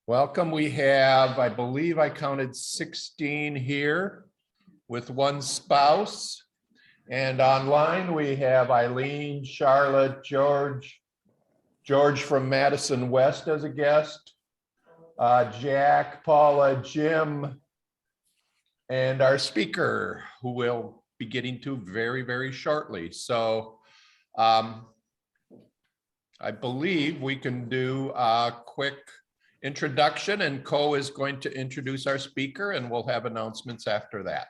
Welcome. We have, I believe I counted 16 here with one spouse. And online we have Eileen, Charlotte, George from Madison West as a guest, Jack, Paula, Jim, and our speaker who we'll be getting to very, very shortly. So I believe we can do a quick introduction, and Co is going to introduce our speaker, and we'll have announcements after that.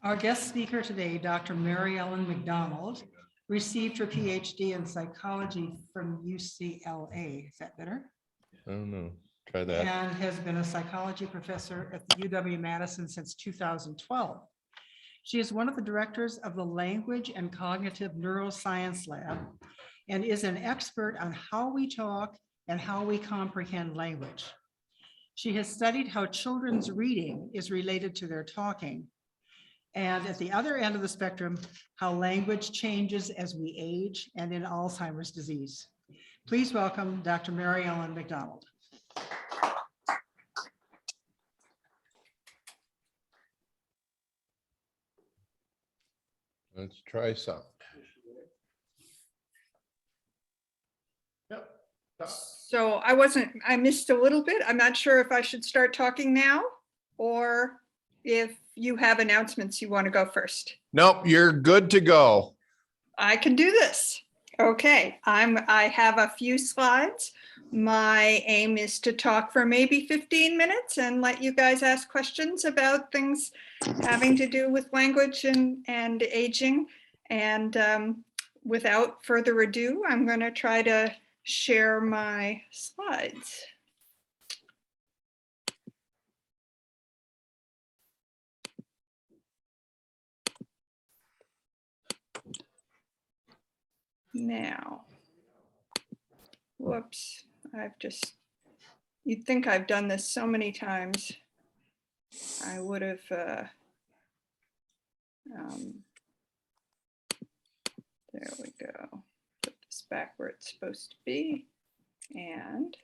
Our guest speaker today, Dr. Maryellen MacDonald, received her PhD in psychology from UCLA. Is that better? I don't know. Try that. And has been a psychology professor at the UW-Madison since 2012. She is one of the directors of the Language and Cognitive Neuroscience Lab and is an expert on how we talk and how we comprehend language. She has studied how children's reading is related to their talking, and at the other end of the spectrum, how language changes as we age and in Alzheimer's disease. Please welcome Dr. Maryellen MacDonald. Let's try some. Yep. So I missed a little bit. I'm not sure if I should start talking now or if you have announcements you want to go first. Nope, you're good to go. I can do this. Okay, I have a few slides. My aim is to talk for maybe 15 minutes and let you guys ask questions about things having to do with language and aging. And without further ado, I'm going to try to share my slides. Now, whoops, you'd think I've done this so many times. I would have, there we go. Put this back where it's supposed to be. And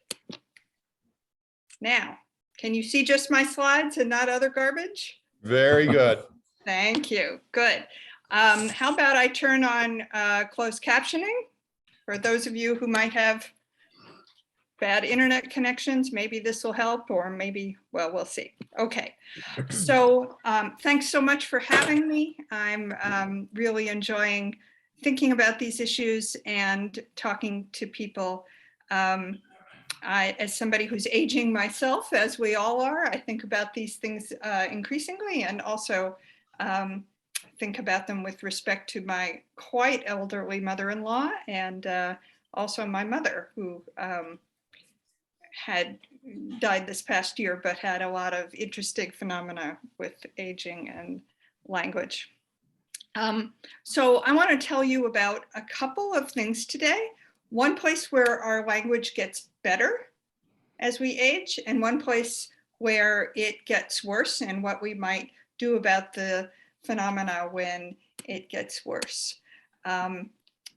now, can you see just my slides and not other garbage? Very good. Thank you, good. How about I turn on closed captioning for those of you who might have bad internet connections. Maybe this will help, or maybe, well, we'll see. Okay, so thanks so much for having me. I'm really enjoying thinking about these issues and talking to people. As somebody who's aging myself, as we all are, I think about these things increasingly, and also think about them with respect to my quite elderly mother-in-law, and also my mother, who had died this past year, but had a lot of interesting phenomena with aging and language. So I want to tell you about a couple of things today. One place where our language gets better as we age, and one place where it gets worse, and what we might do about the phenomena when it gets worse.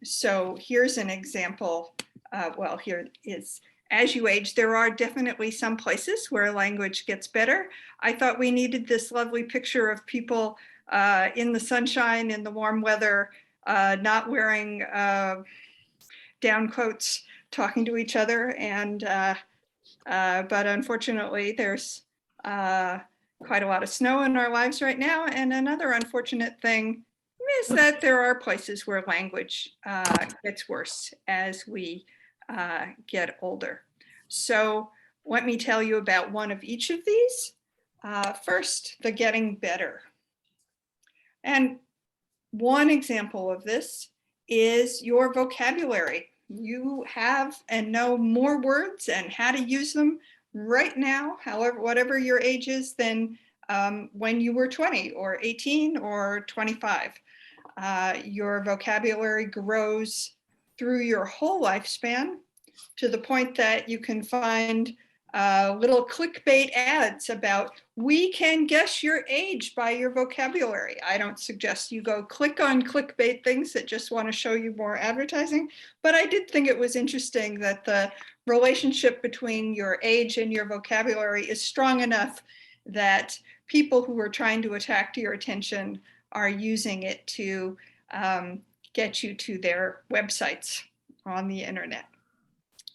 So here's an example. Well, here is, as you age, there are definitely some places where language gets better. I thought we needed this lovely picture of people in the sunshine, in the warm weather, not wearing down coats, talking to each other. And but unfortunately, there's quite a lot of snow in our lives right now. And another unfortunate thing is that there are places where language gets worse as we get older. So let me tell you about one of each of these. First, the getting better. And one example of this is your vocabulary. You have and know more words and how to use them right now, however, whatever your age is, than when you were 20 or 18 or 25. Your vocabulary grows through your whole lifespan to the point that you can find little clickbait ads about, we can guess your age by your vocabulary. I don't suggest you go click on clickbait things that just want to show you more advertising, but I did think it was interesting that the relationship between your age and your vocabulary is strong enough that people who are trying to attack your attention are using it to get you to their websites on the internet.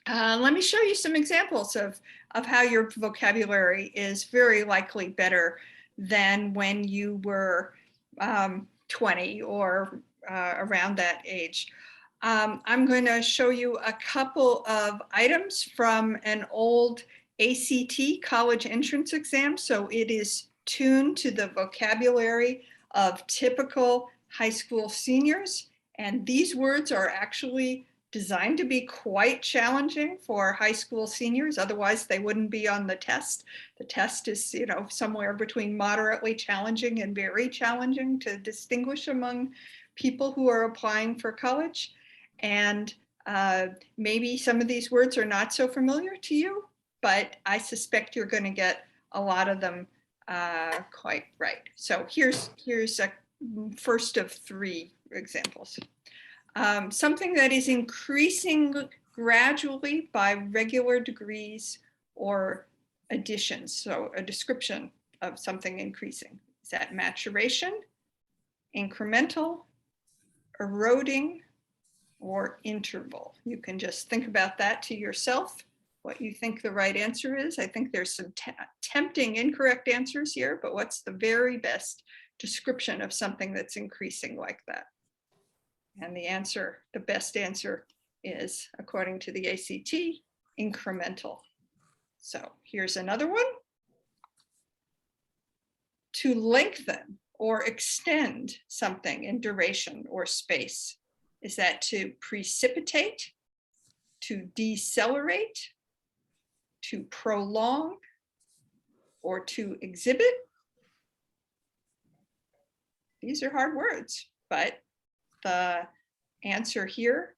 Let me show you some examples of how your vocabulary is very likely better than when you were 20 or around that age. I'm going to show you a couple of items from an old ACT college entrance exam. So it is tuned to the vocabulary of typical high school seniors. And these words are actually designed to be quite challenging for high school seniors. Otherwise, they wouldn't be on the test. The test is, you know, somewhere between moderately challenging and very challenging to distinguish among people who are applying for college. And maybe some of these words are not so familiar to you, but I suspect you're going to get a lot of them quite right. So here's a first of 3 examples. Something that is increasing gradually by regular degrees or additions. So a description of something increasing. Is that maturation, incremental, eroding, or interval? You can just think about that to yourself, what you think the right answer is. I think there's some tempting incorrect answers here, but what's the very best description of something that's increasing like that? And the answer, the best answer is, according to the ACT, incremental. So here's another one. To lengthen or extend something in duration or space. Is that to precipitate, to decelerate, to prolong, or to exhibit? These are hard words, but the answer here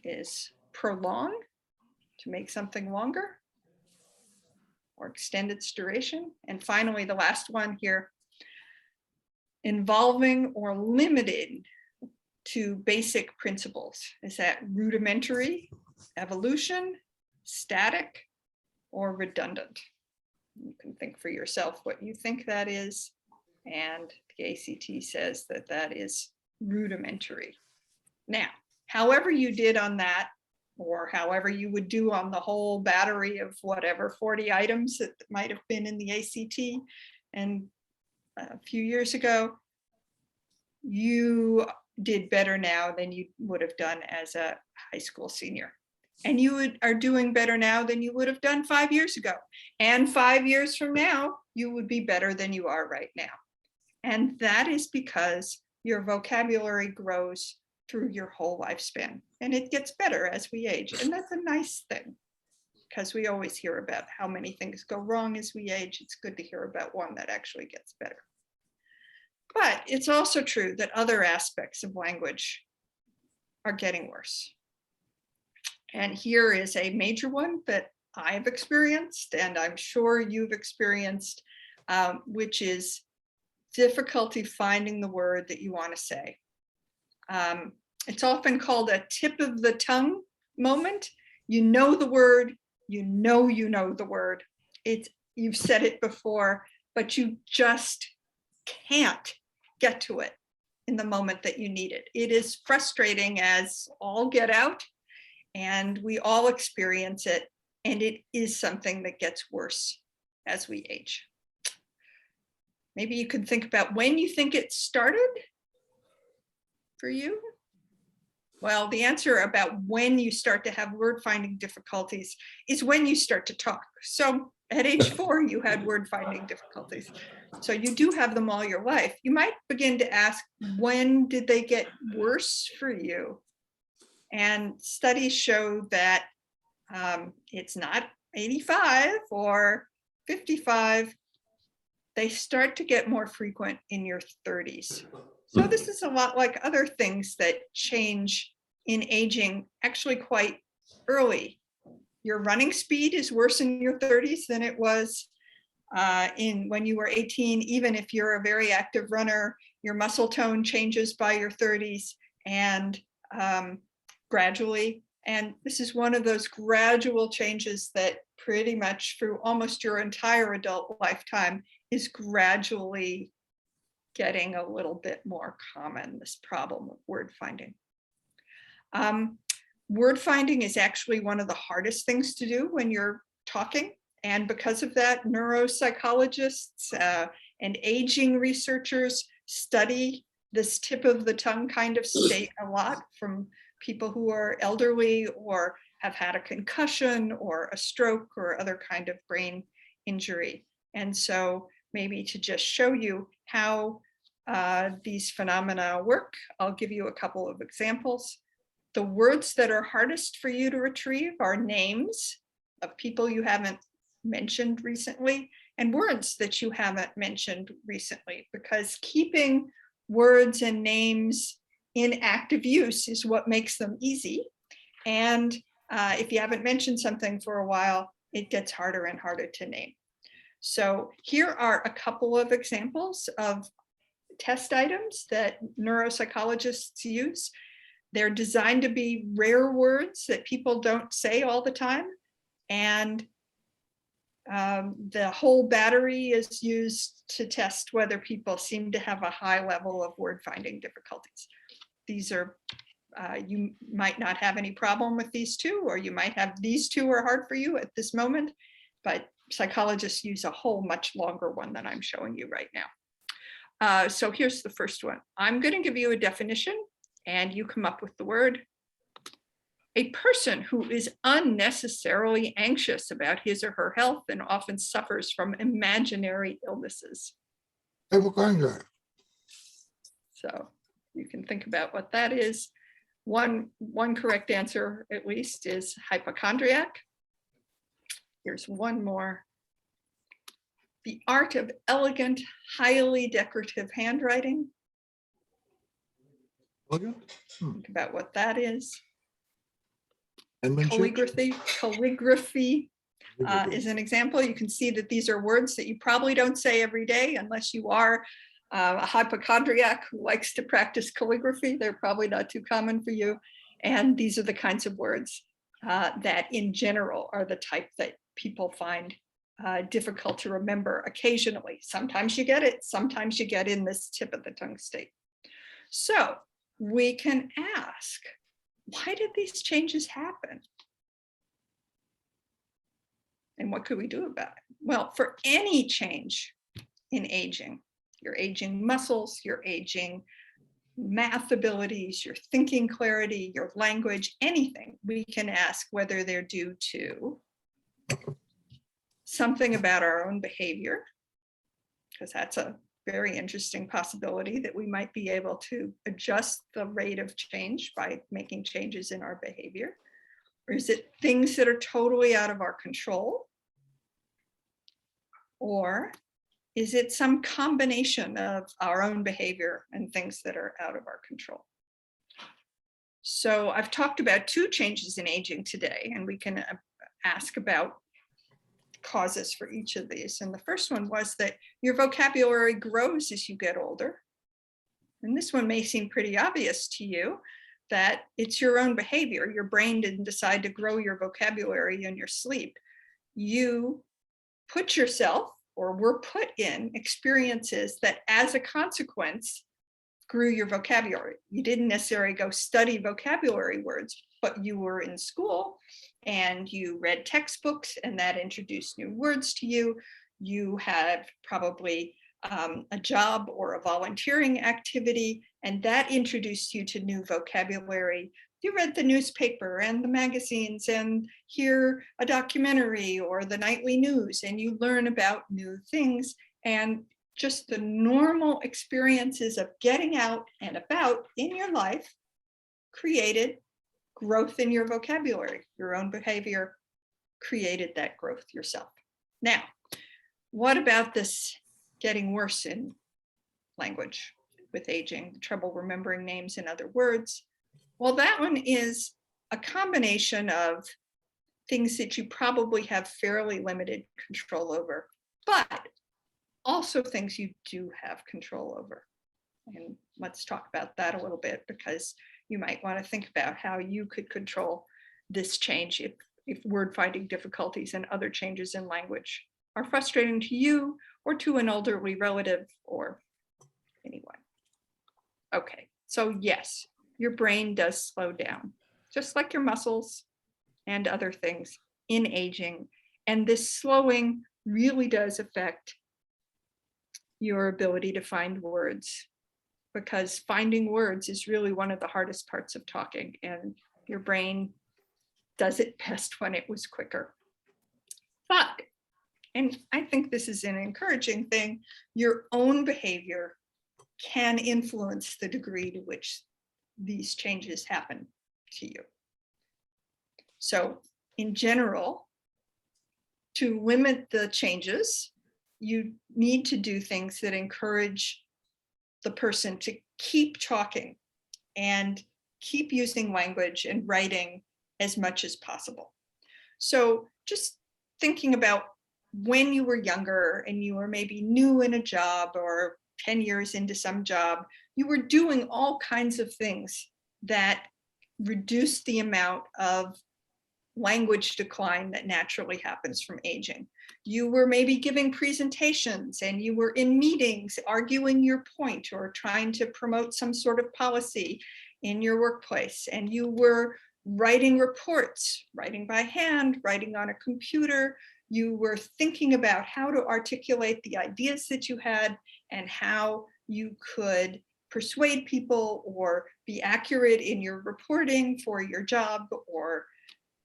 is prolong, to make something longer or extend its duration. And finally, the last one here, involving or limited to basic principles. Is that rudimentary, evolution, static, or redundant? You can think for yourself what you think that is. And the ACT says that that is rudimentary. Now, however you did on that, or however you would do on the whole battery of whatever 40 items that might have been in the ACT and a few years ago, you did better now than you would have done as a high school senior. And you are doing better now than you would have done 5 years ago. And 5 years from now, you would be better than you are right now. And that is because your vocabulary grows through your whole lifespan, and it gets better as we age. And that's a nice thing, because we always hear about how many things go wrong as we age. It's good to hear about one that actually gets better. But it's also true that other aspects of language are getting worse. And here is a major one that I've experienced, and I'm sure you've experienced, which is difficulty finding the word that you want to say. It's often called a tip of the tongue moment. You know the word, you know the word. You've said it before, but you just can't get to it in the moment that you need it. It is frustrating as all get out, and we all experience it, and it is something that gets worse as we age. Maybe you could think about when you think it started for you. Well, the answer about when you start to have word finding difficulties is when you start to talk. So at age 4, you had word finding difficulties. So you do have them all your life. You might begin to ask, when did they get worse for you? And studies show that it's not 85 or 55. They start to get more frequent in your 30s. So this is a lot like other things that change in aging actually quite early your running speed is worse in your 30s than it was when you were 18. Even if you're a very active runner, your muscle tone changes by your 30s and gradually. And this is one of those gradual changes that pretty much through almost your entire adult lifetime is gradually getting a little bit more common, this problem of word finding. Word finding is actually one of the hardest things to do when you're talking. And because of that, neuropsychologists and aging researchers study this tip of the tongue kind of state a lot from people who are elderly or have had a concussion or a stroke or other kind of brain injury. And so maybe to just show you how these phenomena work, I'll give you a couple of examples. The words that are hardest for you to retrieve are names of people you haven't mentioned recently and words that you haven't mentioned recently, because keeping words and names in active use is what makes them easy. And if you haven't mentioned something for a while, it gets harder and harder to name. So here are a couple of examples of test items that neuropsychologists use. They're designed to be rare words that people don't say all the time. And the whole battery is used to test whether people seem to have a high level of word finding difficulties. These are, you might not have any problem with these two, or you might have these two are hard for you at this moment, but psychologists use a whole much longer one than I'm showing you right now. So here's the first one. I'm going to give you a definition and you come up with the word. A person who is unnecessarily anxious about his or her health and often suffers from imaginary illnesses. Hypochondriac. So you can think about what that is. One correct answer, at least, is hypochondriac. Here's one more. The art of elegant, highly decorative handwriting. Elegant? Think about what that is. Edmund Calligraphy is an example. You can see that these are words that you probably don't say every day unless you are a hypochondriac who likes to practice calligraphy. They're probably not too common for you. And these are the kinds of words that in general are the type that people find difficult to remember occasionally. Sometimes you get it, sometimes you get in this tip of the tongue state. So we can ask, why did these changes happen? And what could we do about it? Well, for any change in aging, your aging muscles, your aging math abilities, your thinking clarity, your language, anything, we can ask whether they're due to something about our own behavior, because that's a very interesting possibility that we might be able to adjust the rate of change by making changes in our behavior. Or is it things that are totally out of our control? Or is it some combination of our own behavior and things that are out of our control? So I've talked about two changes in aging today, and we can ask about causes for each of these. And the first one was that your vocabulary grows as you get older. And this one may seem pretty obvious to you, that it's your own behavior. Your brain didn't decide to grow your vocabulary in your sleep. You put yourself, or were put in, experiences that as a consequence grew your vocabulary. You didn't necessarily go study vocabulary words, but you were in school and you read textbooks and that introduced new words to you. You had probably a job or a volunteering activity, and that introduced you to new vocabulary. You read the newspaper and the magazines and hear a documentary or the nightly news, and you learn about new things. And just the normal experiences of getting out and about in your life created growth in your vocabulary. Your own behavior created that growth yourself. Now, what about this getting worse in language with aging, trouble remembering names and other words? Well, that one is a combination of things that you probably have fairly limited control over, but also things you do have control over. And let's talk about that a little bit, because you might want to think about how you could control this change if word finding difficulties and other changes in language are frustrating to you or to an elderly relative or anyone. Okay, so yes, your brain does slow down, just like your muscles and other things in aging. And this slowing really does affect your ability to find words, because finding words is really one of the hardest parts of talking, and your brain does it best when it was quicker. But, and I think this is an encouraging thing, your own behavior can influence the degree to which these changes happen to you. So in general, to limit the changes, you need to do things that encourage the person to keep talking and keep using language and writing as much as possible. So just thinking about when you were younger and you were maybe new in a job or 10 years into some job, you were doing all kinds of things that reduced the amount of language decline that naturally happens from aging. You were maybe giving presentations and you were in meetings arguing your point or trying to promote some sort of policy in your workplace, and you were writing reports, writing by hand, writing on a computer. You were thinking about how to articulate the ideas that you had and how you could persuade people or be accurate in your reporting for your job or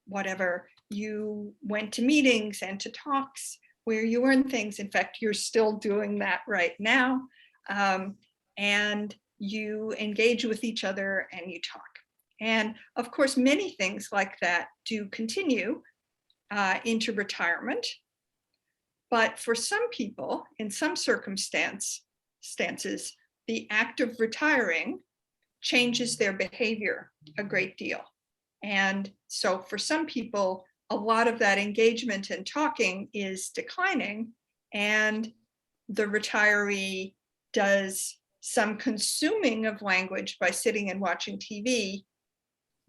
whatever. You went to meetings and to talks where you learned things. In fact, you're still doing that right now. And you engage with each other and you talk. And of course, many things like that do continue into retirement. But for some people, in some circumstances, the act of retiring changes their behavior a great deal. And so for some people, a lot of that engagement and talking is declining, and the retiree does some consuming of language by sitting and watching TV,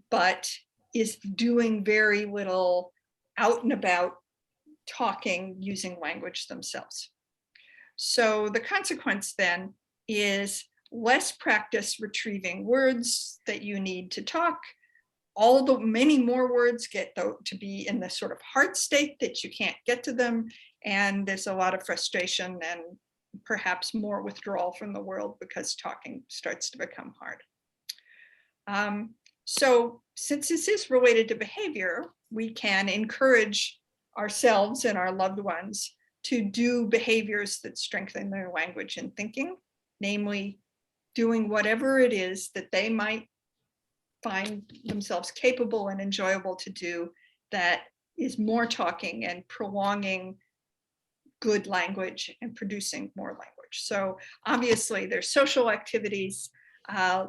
but is doing very little out and about talking using language themselves. So the consequence then is less practice retrieving words that you need to talk. All the many more words get to be in the sort of heart state that you can't get to them. And there's a lot of frustration and perhaps more withdrawal from the world because talking starts to become hard. So since this is related to behavior, we can encourage ourselves and our loved ones to do behaviors that strengthen their language and thinking, namely doing whatever it is that they might find themselves capable and enjoyable to do that is more talking and prolonging good language and producing more language. So obviously there's social activities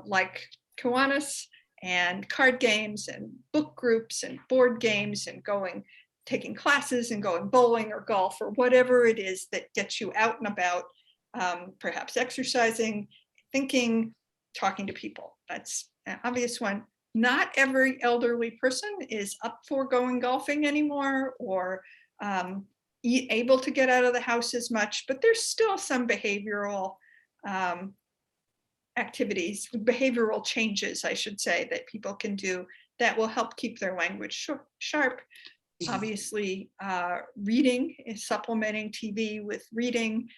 like Kiwanis and card games and book groups and board games and taking classes and going bowling or golf or whatever it is that gets you out and about, perhaps exercising, thinking, talking to people. That's an obvious one. Not every elderly person is up for going golfing anymore or able to get out of the house as much, but there's still some behavioral activities, behavioral changes, I should say, that people can do that will help keep their language sharp. Obviously, reading, supplementing TV with reading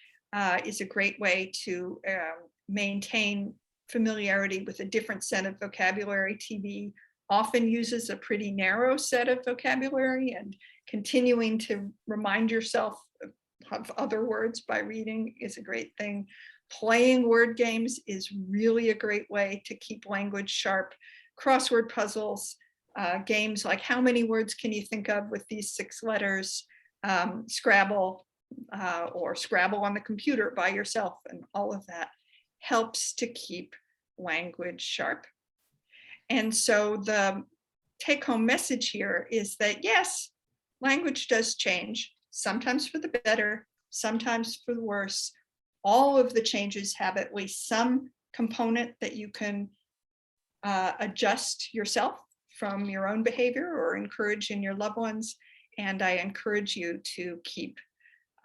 is a great way to maintain familiarity with a different set of vocabulary. TV often uses a pretty narrow set of vocabulary, and continuing to remind yourself of other words by reading is a great thing. Playing word games is really a great way to keep language sharp. Crossword puzzles, games like how many words can you think of with these 6 letters, Scrabble or Scrabble on the computer by yourself, and all of that helps to keep language sharp. And so the take-home message here is that yes, language does change, sometimes for the better, sometimes for the worse. All of the changes have at least some component that you can adjust yourself from your own behavior or encourage in your loved ones. And I encourage you to keep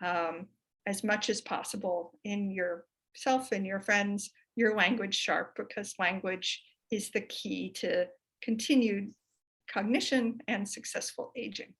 as much as possible in yourself and your friends, your language sharp, because language is the key to continued cognition and successful aging.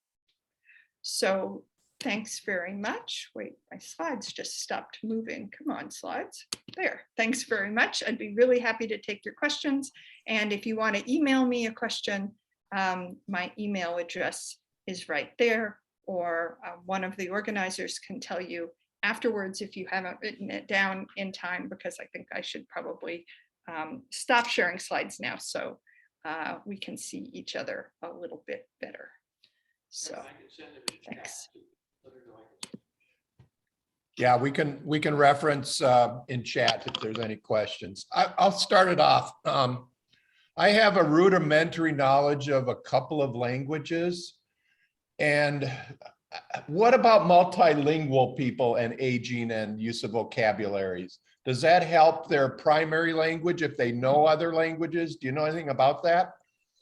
So thanks very much. Wait, my slides just stopped moving. Come on, slides. There. Thanks very much. I'd be really happy to take your questions. And if you want to email me a question, my email address is right there, or one of the organizers can tell you afterwards if you haven't written it down in time, because I think I should probably stop sharing slides now so we can see each other a little bit better. So thanks. Yeah, we can reference in chat if there's any questions. I'll start it off. I have a rudimentary knowledge of a couple of languages. And what about multilingual people and aging and use of vocabularies? Does that help their primary language if they know other languages? Do you know anything about that?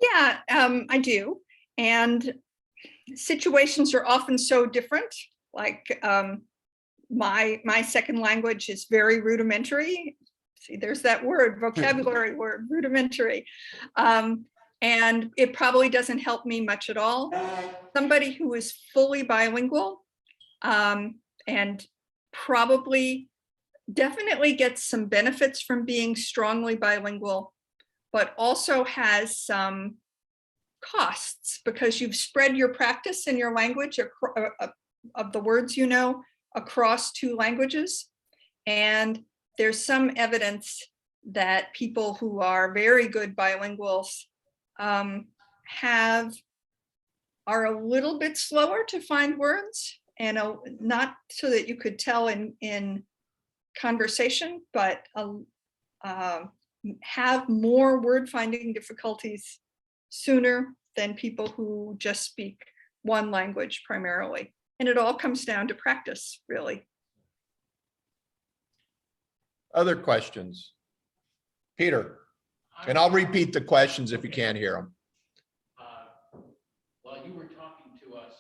Yeah, I do. And situations are often so different. Like my second language is very rudimentary. See, there's that word, vocabulary word, rudimentary. And it probably doesn't help me much at all. Somebody who is fully bilingual and probably definitely gets some benefits from being strongly bilingual, but also has some costs because you've spread your practice in your language of the words you know across two languages. And there's some evidence that people who are very good bilinguals are a little bit slower to find words, and not so that you could tell in conversation, but have more word finding difficulties sooner than people who just speak one language primarily. And it all comes down to practice, really. Other questions? Peter, and I'll repeat the questions if you can't hear them. While you were talking to us,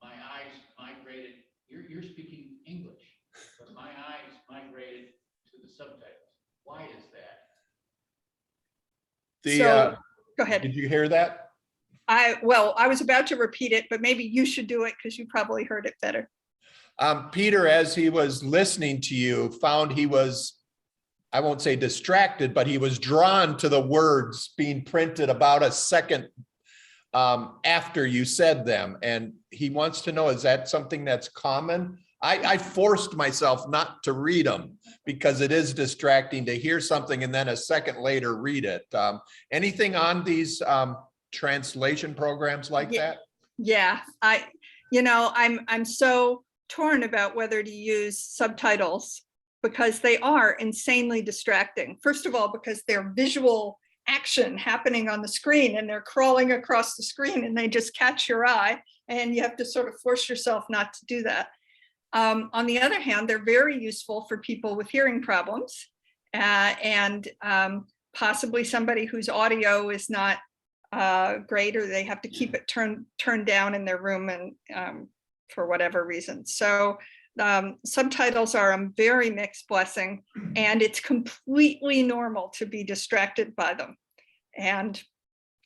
my eyes migrated, you're speaking English, but my eyes migrated to the subtitles. Why is that? Go ahead. Did you hear that? I was about to repeat it, but maybe you should do it because you probably heard it better. Peter, as he was listening to you, found he was, I won't say distracted, but he was drawn to the words being printed about a second after you said them. And he wants to know, is that something that's common? I forced myself not to read them because it is distracting to hear something and then a second later read it. Anything on these translation programs like that? Yeah, I'm so torn about whether to use subtitles because they are insanely distracting. First of all, because they're visual action happening on the screen and they're crawling across the screen and they just catch your eye and you have to sort of force yourself not to do that. On the other hand, they're very useful for people with hearing problems and possibly somebody whose audio is not great, or they have to keep it turned down in their room and for whatever reason. So subtitles are a very mixed blessing, and it's completely normal to be distracted by them. And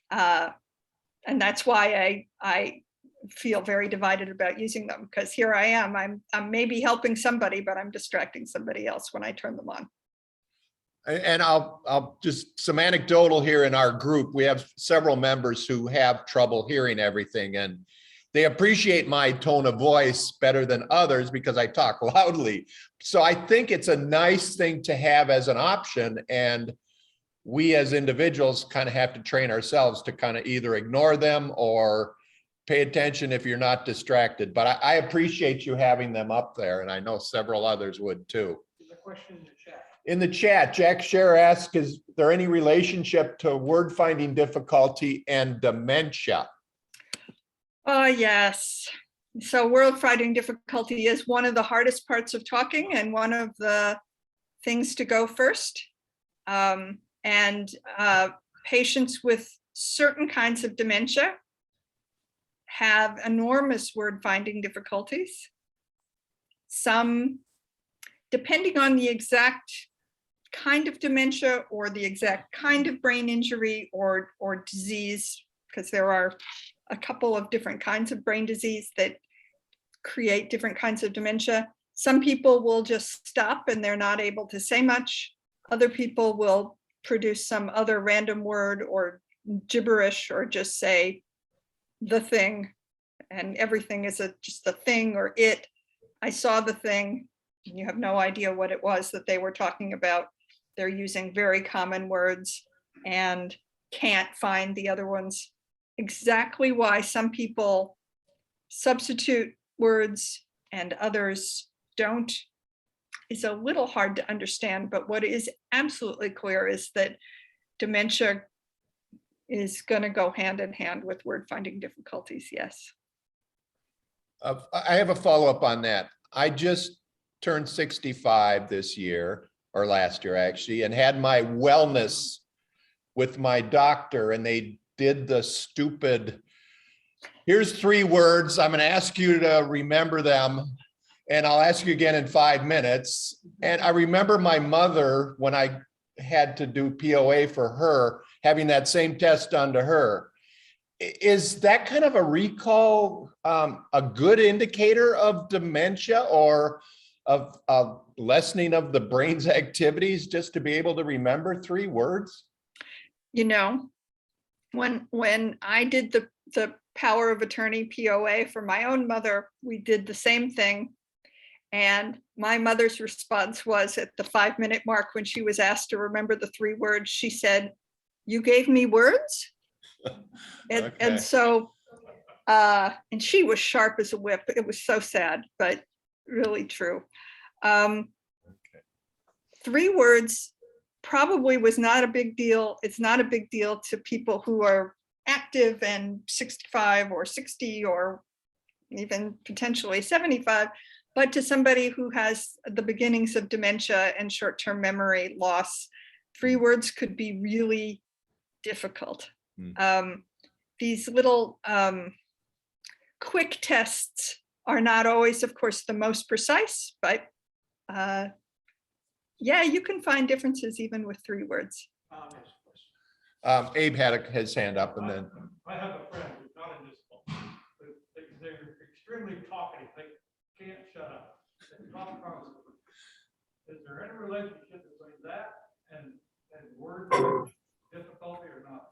that's why I feel very divided about using them, because here I am, I'm maybe helping somebody, but I'm distracting somebody else when I turn them on. And I'll just some anecdotal here in our group. We have several members who have trouble hearing everything, and they appreciate my tone of voice better than others because I talk loudly. So I think it's a nice thing to have as an option. And we as individuals kind of have to train ourselves to kind of either ignore them or pay attention if you're not distracted. But I appreciate you having them up there, and I know several others would too. There's a question in the chat. In the chat, Jack Scher asks, is there any relationship to word finding difficulty and dementia? Oh, yes. So word finding difficulty is one of the hardest parts of talking and one of the things to go first. And patients with certain kinds of dementia have enormous word finding difficulties. Some, depending on the exact kind of dementia or the exact kind of brain injury or disease, because there are a couple of different kinds of brain disease that create different kinds of dementia. Some people will just stop and they're not able to say much. Other people will produce some other random word or gibberish or just say the thing, and everything is just the thing or it. I saw the thing, and you have no idea what it was that they were talking about. They're using very common words and can't find the other ones. Exactly why some people substitute words and others don't is a little hard to understand, but what is absolutely clear is that dementia is going to go hand in hand with word finding difficulties. Yes. I have a follow-up on that. I just turned 65 this year, or last year actually, and had my wellness with my doctor, and they did the stupid, here's 3 words, I'm going to ask you to remember them, and I'll ask you again in 5 minutes. And I remember my mother, when I had to do POA for her, having that same test done to her. Is that kind of a recall a good indicator of dementia or of lessening of the brain's activities, just to be able to remember 3 words? You know, when I did the power of attorney POA for my own mother, we did the same thing. And my mother's response was at the 5-minute mark, when she was asked to remember the 3 words, she said, "You gave me words?" Okay. And so, and she was sharp as a whip. It was so sad, but really true. 3 words probably was not a big deal. It's not a big deal to people who are active and 65 or 60 or even potentially 75, but to somebody who has the beginnings of dementia and short-term memory loss, 3 words could be really difficult. These little quick tests are not always, of course, the most precise, but yeah, you can find differences even with 3 words. Abe had his hand up, and then. I have a friend who's not in this book. They're extremely talkative. They can't shut up. They talk constantly. Is there any relationship between that and word difficulty or not?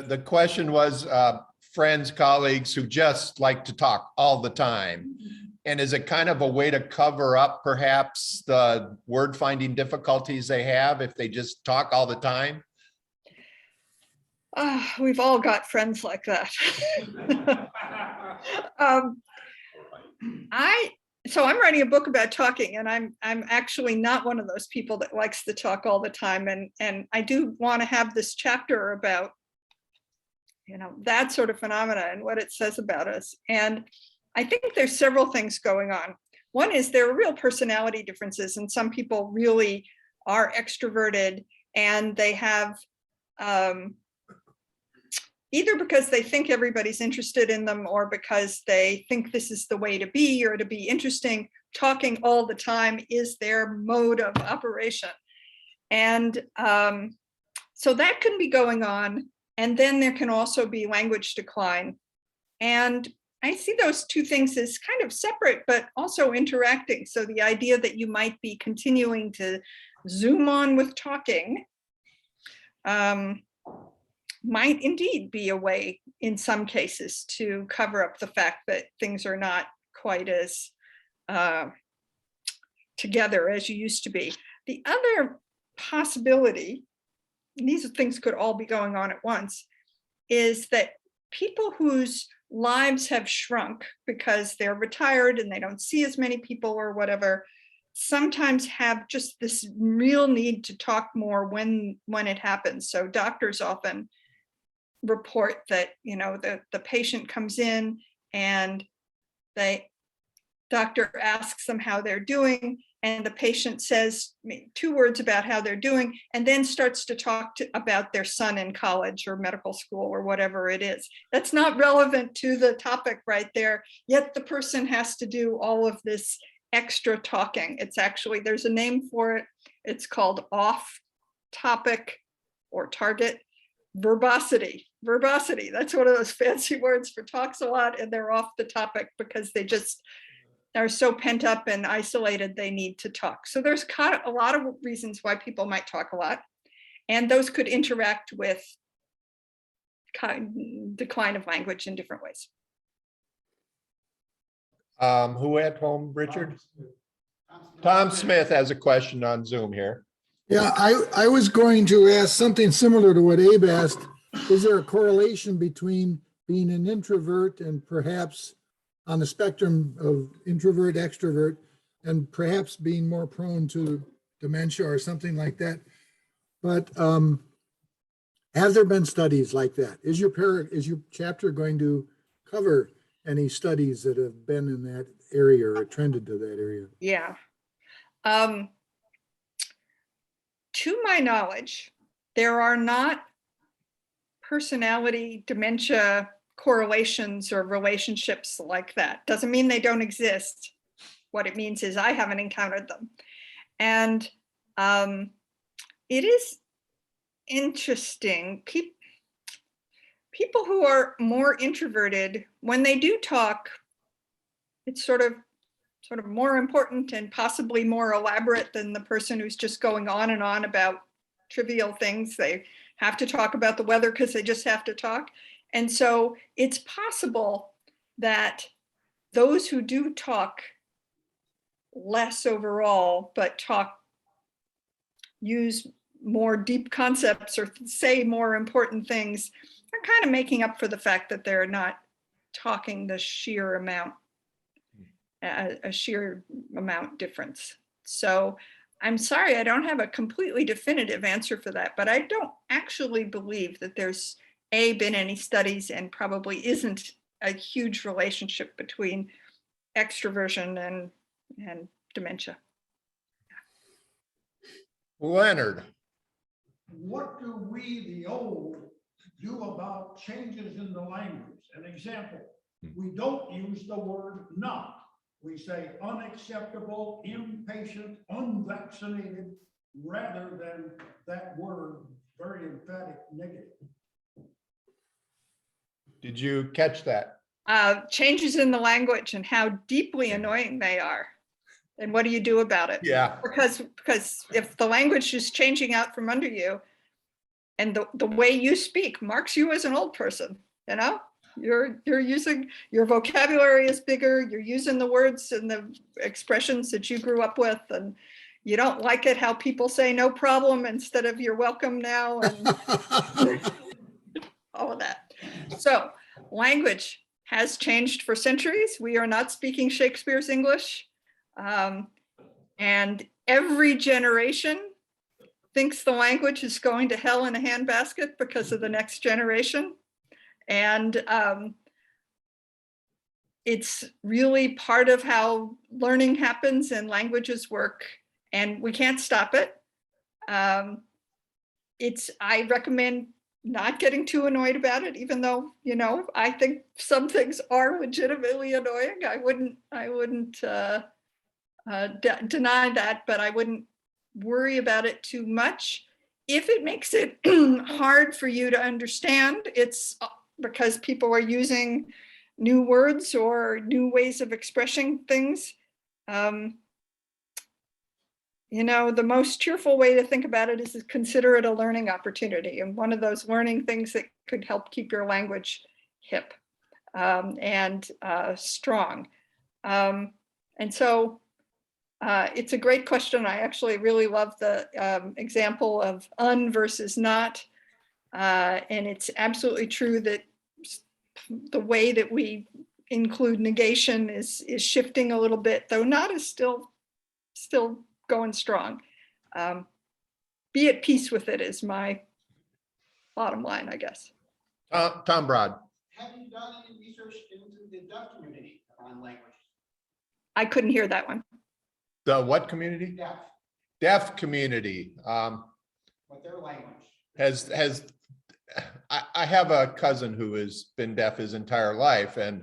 The question was friends, colleagues who just like to talk all the time. And is it kind of a way to cover up perhaps the word finding difficulties they have if they just talk all the time? We've all got friends like that. So I'm writing a book about talking, and I'm actually not one of those people that likes to talk all the time. And I do want to have this chapter about, you know, that sort of phenomena and what it says about us. And I think there's several things going on. One is there are real personality differences, and some people really are extroverted, and they have either because they think everybody's interested in them or because they think this is the way to be or to be interesting, talking all the time is their mode of operation. And so that can be going on. And then there can also be language decline. And I see those 2 things as kind of separate, but also interacting. So the idea that you might be continuing to zoom on with talking might indeed be a way in some cases to cover up the fact that things are not quite as together as you used to be. The other possibility, and these things could all be going on at once, is that people whose lives have shrunk because they're retired and they don't see as many people or whatever, sometimes have just this real need to talk more when it happens. So doctors often report that, the patient comes in and doctor asks them how they're doing, and the patient says 2 words about how they're doing, and then starts to talk about their son in college or medical school or whatever it is. That's not relevant to the topic right there, yet the person has to do all of this extra talking. It's actually, there's a name for it. It's called off-topic or target verbosity. Verbosity, that's one of those fancy words for talks a lot, and they're off the topic because they just are so pent up and isolated, they need to talk. So there's a lot of reasons why people might talk a lot, and those could interact with decline of language in different ways. Who at home, Richard? Tom Smith has a question on Zoom here. Yeah, I was going to ask something similar to what Abe asked. Is there a correlation between being an introvert and perhaps on the spectrum of introvert, extrovert, and perhaps being more prone to dementia or something like that? But have there been studies like that? Is your chapter going to cover any studies that have been in that area or trended to that area? Yeah. To my knowledge, there are not personality dementia correlations or relationships like that. Doesn't mean they don't exist. What it means is I haven't encountered them. And it is interesting. People who are more introverted, when they do talk, it's sort of more important and possibly more elaborate than the person who's just going on and on about trivial things. They have to talk about the weather because they just have to talk. And so it's possible that those who do talk less overall, but use more deep concepts or say more important things, are kind of making up for the fact that they're not talking the sheer amount, a sheer amount difference. So I'm sorry, I don't have a completely definitive answer for that, but I don't actually believe that there's been any studies, and probably isn't a huge relationship between extroversion and dementia. Leonard. What do we, the old, do about changes in the language? An example, we don't use the word not. We say unacceptable, impatient, unvaccinated, rather than that word, very emphatic negative. Did you catch that? Changes in the language and how deeply annoying they are. And what do you do about it? Yeah. Because if the language is changing out from under you, and the way you speak marks you as an old person, you're using, your vocabulary is bigger, you're using the words and the expressions that you grew up with, and you don't like it how people say no problem instead of you're welcome now, and all of that. So language has changed for centuries. We are not speaking Shakespeare's English. And every generation thinks the language is going to hell in a handbasket because of the next generation. And it's really part of how learning happens and languages work, and we can't stop it. I recommend not getting too annoyed about it, even though, I think some things are legitimately annoying. I wouldn't deny that, but I wouldn't worry about it too much. If it makes it hard for you to understand, it's because people are using new words or new ways of expressing things. The most cheerful way to think about it is to consider it a learning opportunity, and one of those learning things that could help keep your language hip and strong. And so it's a great question. I actually really love the example of versus not. And it's absolutely true that the way that we include negation is shifting a little bit, though not is still going strong. Be at peace with it is my bottom line, I guess. Tom Broad. Have you done any research into the deaf community on language? I couldn't hear that one. The what community? Deaf, Deaf community. what their language? I have a cousin who has been deaf his entire life, and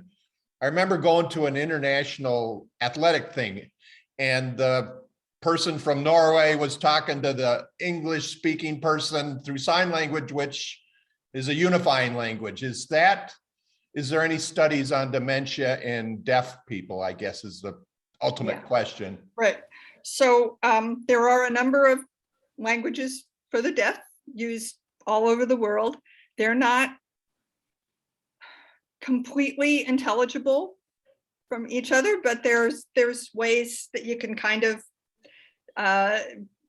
I remember going to an international athletic thing, and the person from Norway was talking to the English speaking person through sign language, which is a unifying language. Is there any studies on dementia in deaf people, I guess is the ultimate Yeah. question. Right. So there are a number of languages for the deaf used all over the world. They're not completely intelligible from each other, but there's ways that you can kind of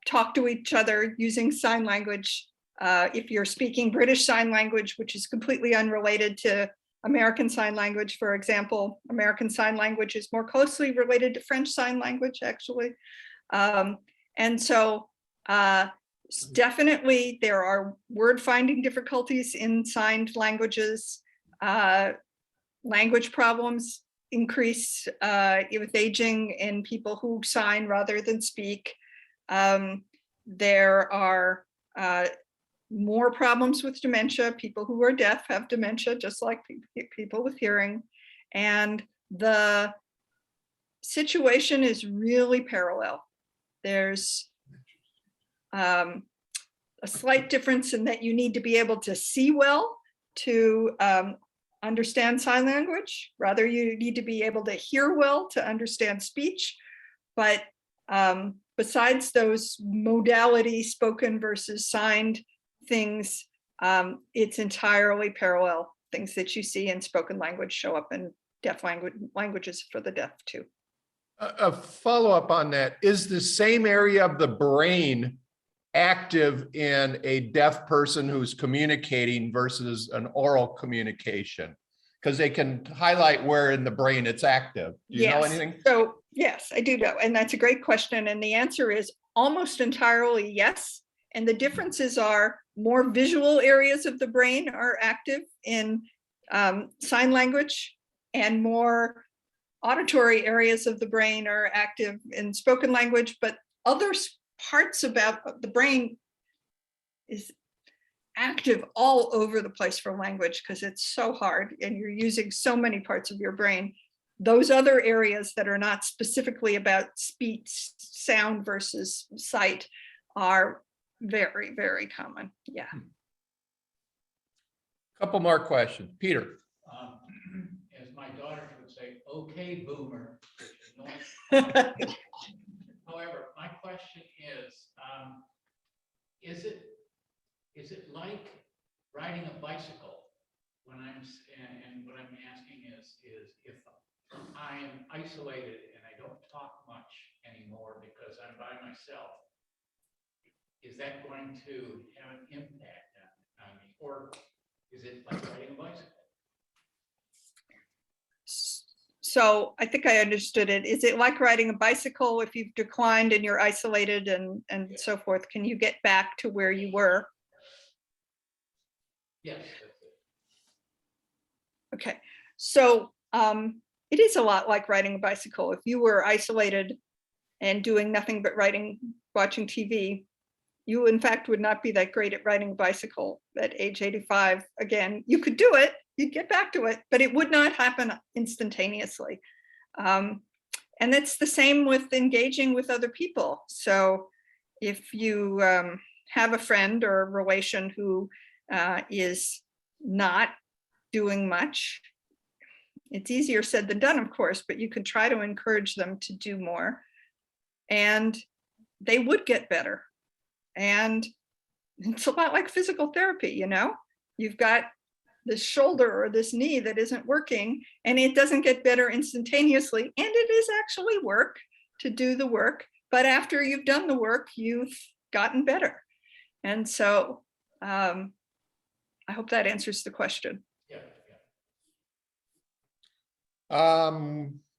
talk to each other using sign language. If you're speaking British Sign Language, which is completely unrelated to American Sign Language, for example, American Sign Language is more closely related to French Sign Language, actually. And so definitely there are word finding difficulties in signed languages. Language problems increase with aging in people who sign rather than speak. There are more problems with dementia. People who are deaf have dementia, just like people with hearing. And the situation is really parallel. There's a slight difference in that you need to be able to see well to understand sign language. Rather, you need to be able to hear well to understand speech. But besides those modality spoken versus signed things, it's entirely parallel. Things that you see in spoken language show up in deaf languages for the deaf too. A follow-up on that, is the same area of the brain active in a deaf person who's communicating versus an oral communication? Because they can highlight where in the brain it's active. Do you know anything? So yes, I do know. And that's a great question. And the answer is almost entirely yes. And the differences are more visual areas of the brain are active in sign language, and more auditory areas of the brain are active in spoken language, but other parts about the brain is active all over the place for language because it's so hard and you're using so many parts of your brain. Those other areas that are not specifically about speech, sound versus sight are very, very common. Yeah. Couple more questions. Peter. As my daughter would say, okay, boomer. Which is annoying. However, my question is it like riding a bicycle? What I'm asking is if I am isolated and I don't talk much anymore because I'm by myself, is that going to have an impact on me, or is it like riding a bicycle? So I think I understood it. Is it like riding a bicycle if you've declined and you're isolated and so forth? Can you get back to where you were? Yes, that's it. Okay, so it is a lot like riding a bicycle. If you were isolated and doing nothing but watching TV, you in fact would not be that great at riding a bicycle at age 85. Again, you could do it, you'd get back to it, but it would not happen instantaneously. And it's the same with engaging with other people. So if you have a friend or a relation who is not doing much, it's easier said than done, of course, but you could try to encourage them to do more and they would get better. And it's a lot like physical therapy, you know, you've got this shoulder or this knee that isn't working and it doesn't get better instantaneously. And it is actually work to do the work, but after you've done the work, you've gotten better. And so I hope that answers the question. Yeah.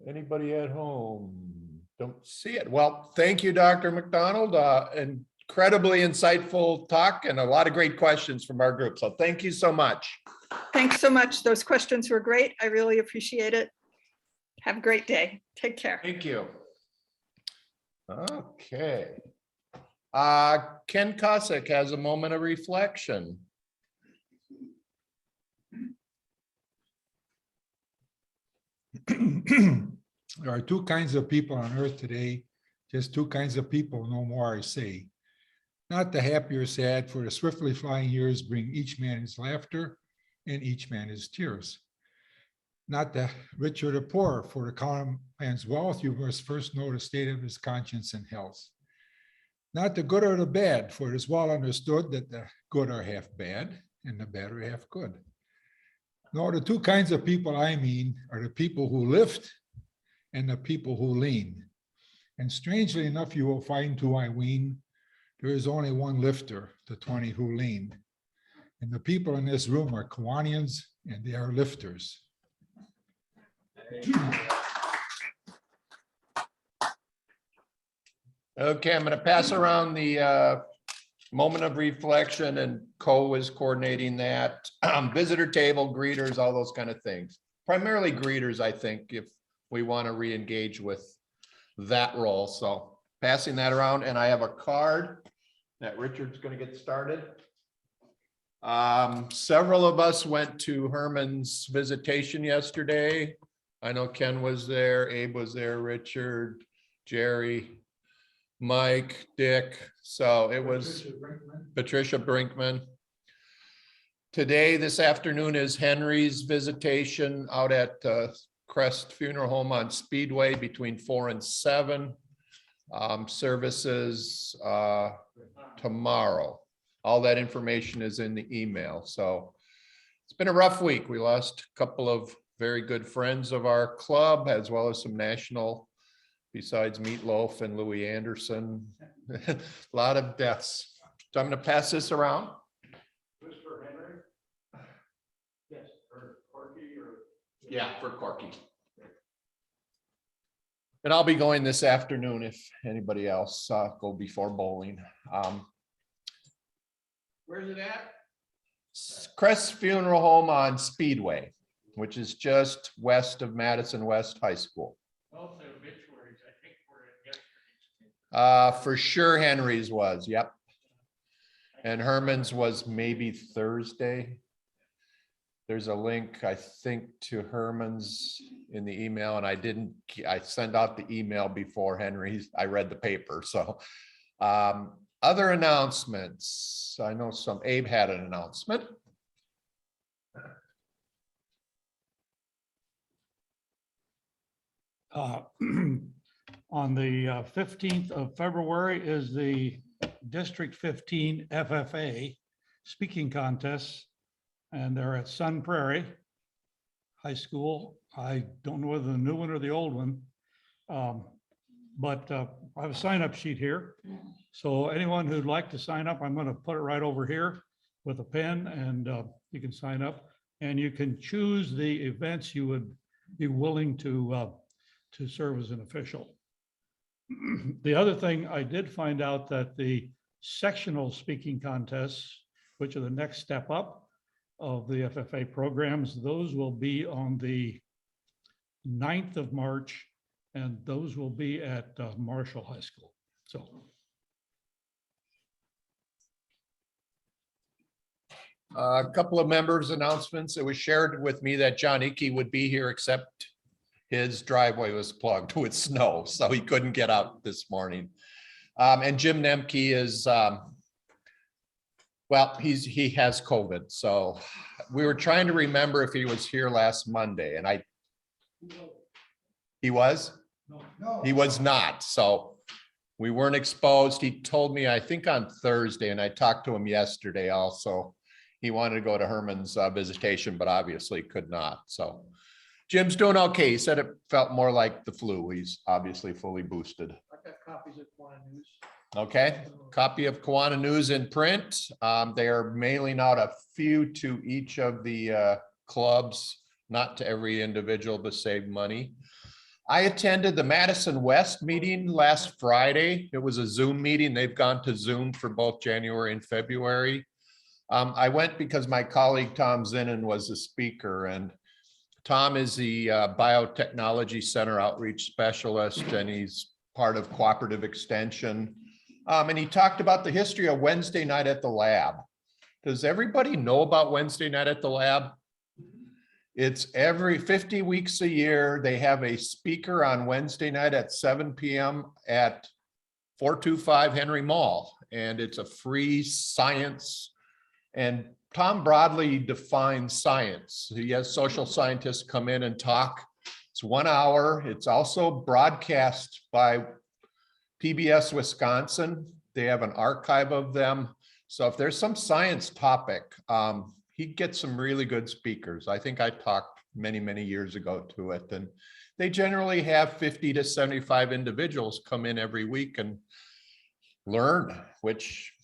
Anybody at home? Don't see it. Well, thank you, Dr. MacDonald, and incredibly insightful talk and a lot of great questions from our group. So thank you so much. Thanks so much. Those questions were great. I really appreciate it. Have a great day. Take care. Thank you. Okay. Ken Cossack has a moment of reflection. There are two kinds of people on earth today, just two kinds of people, no more, I say. Not the happy or sad, for the swiftly flying years bring each man his laughter and each man his tears. Not the rich or the poor, for the common man's wealth, you must first know the state of his conscience and health. Not the good or the bad, for it is well understood that the good are half bad and the bad are half good. No, the two kinds of people I mean are the people who lift and the people who lean. And strangely enough, you will find, to I ween, there is only one lifter, the 20 who lean. And the people in this room are Kiwanians, and they are lifters. Okay, I'm going to pass around the moment of reflection, and Co is coordinating that. Visitor table, greeters, all those kind of things. Primarily greeters, I think, if we want to re-engage with that role. So passing that around, and I have a card that Richard's going to get started. Several of us went to Herman's visitation yesterday. I know Ken was there, Abe was there, Richard, Jerry, Mike, Dick. So it was Patricia Brinkman. Today, this afternoon, is Henry's visitation out at Crest Funeral Home on Speedway between 4 and 7. Services tomorrow. All that information is in the email. So it's been a rough week. We lost a couple of very good friends of our club, as well as some national, besides Meatloaf and Louis Anderson. A lot of deaths. So I'm going to pass this around. This for Henry? Yes, or Corky or? Yeah, for Corky. And I'll be going this afternoon if anybody else go before bowling. Where's it at? Crest Funeral Home on Speedway, which is just west of Madison West High School. Both the obituaries, I think, were in yesterday's. For sure Henry's was, yep. And Herman's was maybe Thursday. There's a link, I think, to Herman's in the email, and I sent out the email before Henry's. I read the paper, so. Other announcements. I know Abe had an announcement. On the 15th of February is the District 15 FFA speaking contest, and they're at Sun Prairie High School. I don't know whether the new one or the old one, but I have a sign-up sheet here. So anyone who'd like to sign up, I'm going to put it right over here with a pen, and you can sign up, and you can choose the events you would be willing to serve as an official. The other thing, I did find out that the sectional speaking contests, which are the next step up of the FFA programs, those will be on the 9th of March, and those will be at Marshall High School. So. A couple of members' announcements. It was shared with me that John Icky would be here, except his driveway was plugged with snow, so he couldn't get out this morning. And Jim Nemke is, well, he has COVID. So we were trying to remember if he was here last Monday, and he was? No. He was not. So we weren't exposed. He told me, I think on Thursday, and I talked to him yesterday also. He wanted to go to Herman's visitation, but obviously could not. So Jim's doing okay. He said it felt more like the flu. He's obviously fully boosted. I've got copies of Kiwanis News. Okay, copy of Kiwanis News in print. They are mailing out a few to each of the clubs, not to every individual to save money. I attended the Madison West meeting last Friday. It was a Zoom meeting. They've gone to Zoom for both January and February. I went because my colleague Tom Zinnan was the speaker, and Tom is the Biotechnology Center Outreach Specialist, and he's part of Cooperative Extension. And he talked about the history of Wednesday night at the lab. Does everybody know about Wednesday night at the lab? It's every 50 weeks a year. They have a speaker on Wednesday night at 7 p.m. at 425 Henry Mall, and it's a free science. And Tom broadly defines science. He has social scientists come in and talk. It's 1 hour. It's also broadcast by PBS Wisconsin. They have an archive of them. So if there's some science topic, he gets some really good speakers. I think I talked many, many years ago to it. And they generally have 50 to 75 individuals come in every week and learn, which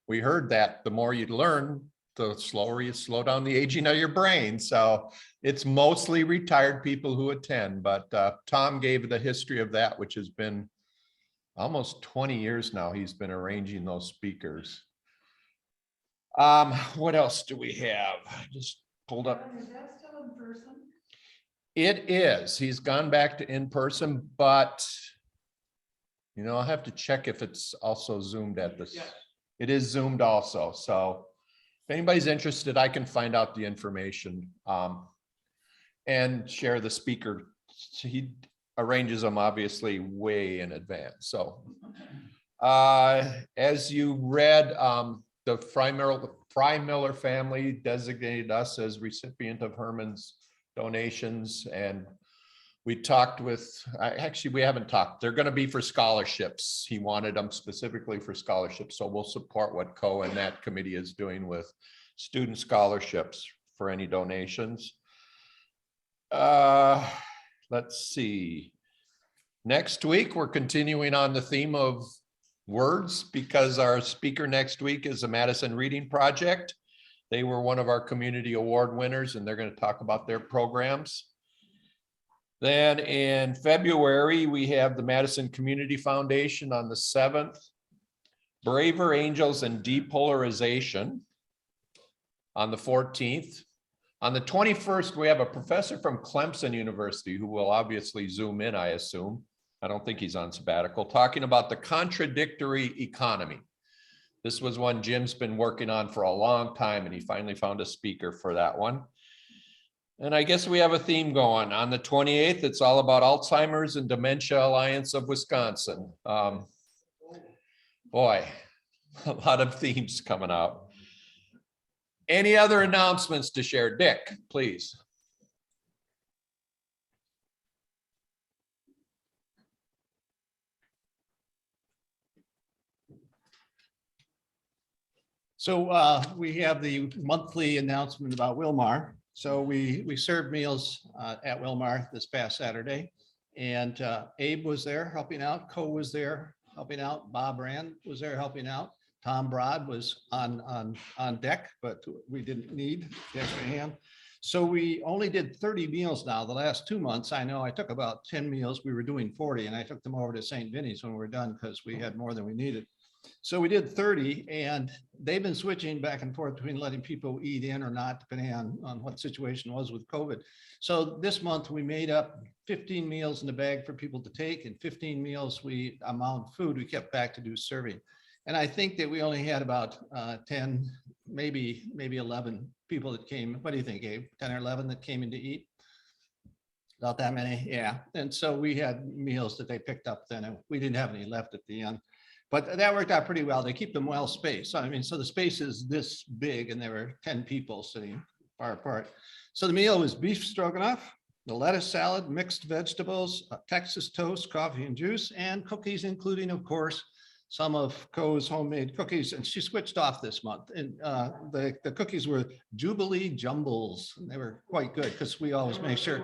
we heard that the more you learn, the slower you slow down the aging of your brain. So it's mostly retired people who attend, but Tom gave the history of that, which has been almost 20 years now. He's been arranging those speakers. What else do we have? I just pulled up. Is that still in person? It is. He's gone back to in person, but I'll have to check if it's also Zoomed at this. Yes. It is Zoomed also. So if anybody's interested, I can find out the information and share the speaker. He arranges them obviously way in advance. So as you read, the Fry Miller family designated us as recipient of Herman's donations, and we talked with, actually we haven't talked, they're going to be for scholarships. He wanted them specifically for scholarships, so we'll support what Co and that committee is doing with student scholarships for any donations. Let's see. Next week, we're continuing on the theme of words because our speaker next week is the Madison Reading Project. They were one of our community award winners, and they're going to talk about their programs. Then in February, we have the Madison Community Foundation on the 7th, Braver Angels and Depolarization on the 14th. On the 21st, we have a professor from Clemson University who will obviously Zoom in, I assume. I don't think he's on sabbatical, talking about the contradictory economy. This was one Jim's been working on for a long time, and he finally found a speaker for that one. And I guess we have a theme going. On the 28th, it's all about Alzheimer's and Dementia Alliance of Wisconsin. Boy, a lot of themes coming out. Any other announcements to share? Dick, please. So we have the monthly announcement about Wilmar. So we served meals at Wilmar this past Saturday, and Abe was there helping out. Co was there helping out. Bob Rand was there helping out. Tom Broad was on deck, but we didn't need the extra hand. So we only did 30 meals now. The last 2 months, I know I took about 10 meals. We were doing 40, and I took them over to St. Vinny's when we were done because we had more than we needed. So we did 30, and they've been switching back and forth between letting people eat in or not, depending on what the situation was with COVID. So this month we made up 15 meals in the bag for people to take, and 15 meals amount of food we kept back to do serving. And I think that we only had about 10, maybe 11 people that came. What do you think, Abe? 10 or 11 that came in to eat? Not that many, yeah. And so we had meals that they picked up then, and we didn't have any left at the end. But that worked out pretty well. They keep them well spaced. I mean, so the space is this big, and there were 10 people sitting far apart. So the meal was beef stroganoff, the lettuce salad, mixed vegetables, Texas toast, coffee and juice, and cookies, including, of course, some of Co's homemade cookies. And she switched off this month. And the cookies were Jubilee Jumbles. And they were quite good because we always make sure.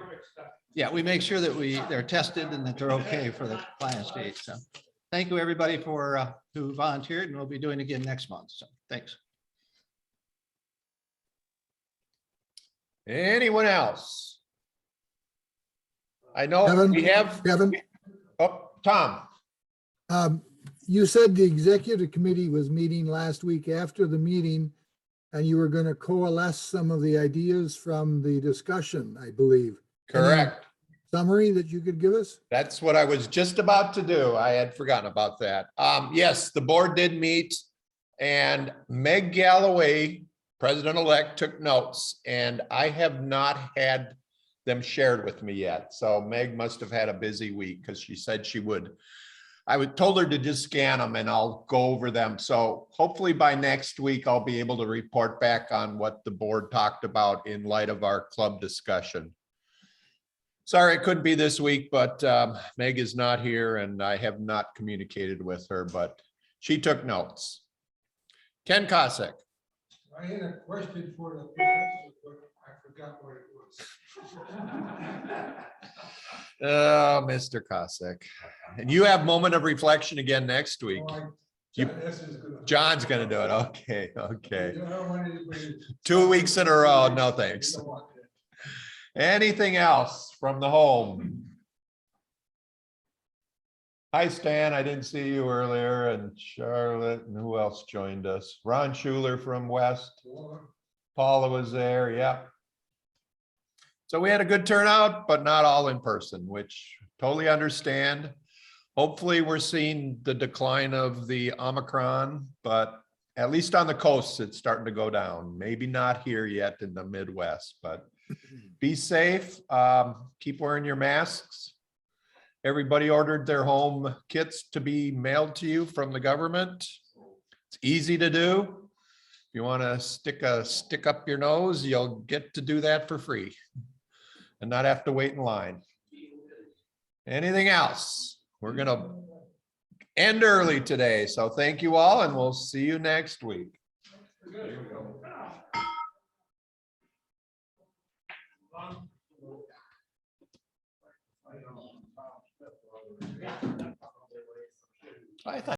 Yeah, we make sure that they're tested and that they're okay for the clients to eat. So thank you, everybody, for who volunteered, and we'll be doing it again next month. So thanks. Anyone else? I know Kevin? we have, Kevin, oh, Tom, you said the executive committee was meeting last week after the meeting, and you were going to coalesce some of the ideas from the discussion, I believe. Any correct. summary that you could give us? That's what I was just about to do. I had forgotten about that. Yes, the board did meet and Meg Galloway, president-elect, took notes and I have not had them shared with me yet. So Meg must have had a busy week because she said she would. Told her to just scan them and I'll go over them. So hopefully by next week, I'll be able to report back on what the board talked about in light of our club discussion. Sorry, it couldn't be this week, but Meg is not here and I have not communicated with her, but she took notes. Ken Kosick. I had a question for the professor, but I forgot what it was. Oh, Mr. Kosick. And you have moment of reflection again next week. John's gonna do it. Okay, okay. 2 weeks in a row. No, thanks. Anything else from the home? Hi, Stan. I didn't see you earlier, and Charlotte, and who else joined us? Ron Schuler from West. Paula was there. Yep. So we had a good turnout, but not all in person, which totally understand. Hopefully we're seeing the decline of the Omicron, but at least on the coast, it's starting to go down. Maybe not here yet in the Midwest, but be safe. Keep wearing your masks. Everybody ordered their home kits to be mailed to you from the government. It's easy to do. If you want to stick a stick up your nose, you'll get to do that for free and not have to wait in line. Anything else? We're going to end early today. So thank you all, and we'll see you next week. There we go. I thought